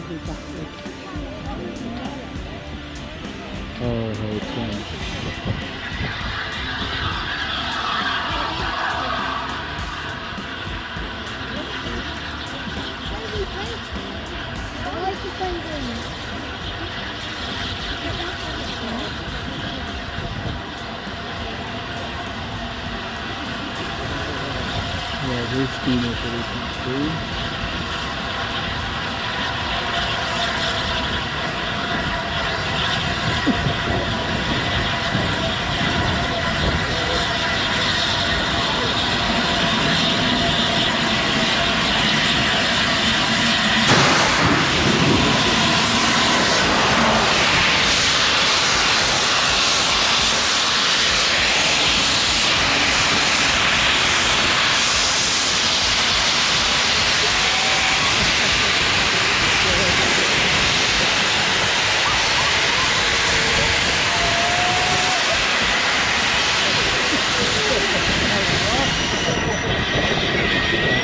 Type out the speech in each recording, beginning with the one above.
be backwards. Oh, how it's nice. Yeah, very steamy for this.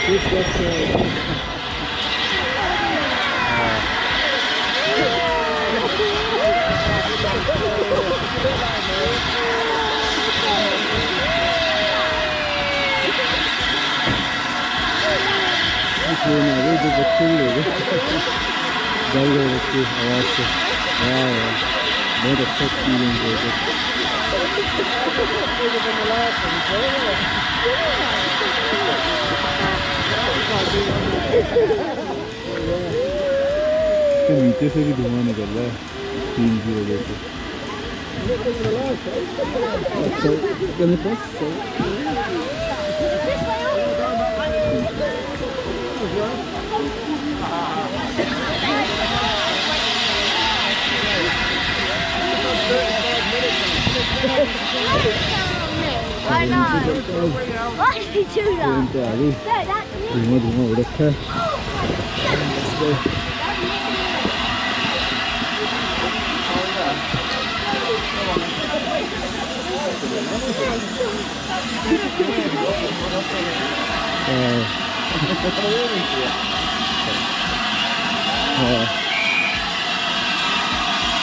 This was जो बच्चे भी हो गए डर गए बच्चे आवाज़ से। वाह यार बहुत अच्छा एक्सपीरियंस है तो नीचे से भी धुआं निकल रहा है टीम की वजह से। अच्छा मेरे पास I know. Why did he do that? No, that's me. धुआं उड़ रखा है।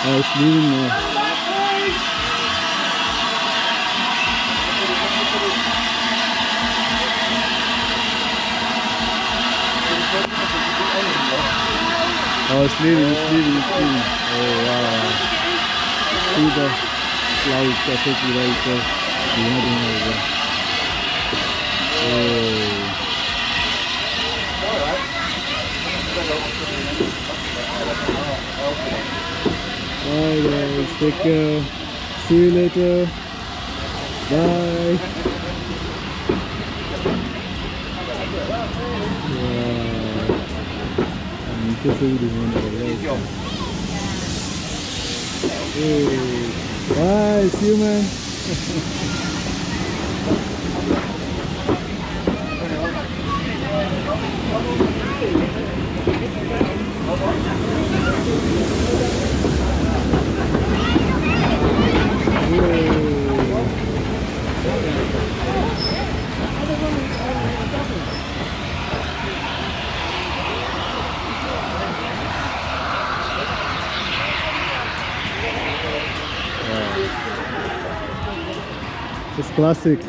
It's leaving now. Oh, it's leaving, it's leaving, it's leaving. Oh, wow. See the clouds perfectly right there. Oh. Bye guys, take care. See you later. Bye. Bye, see you man. It's classic.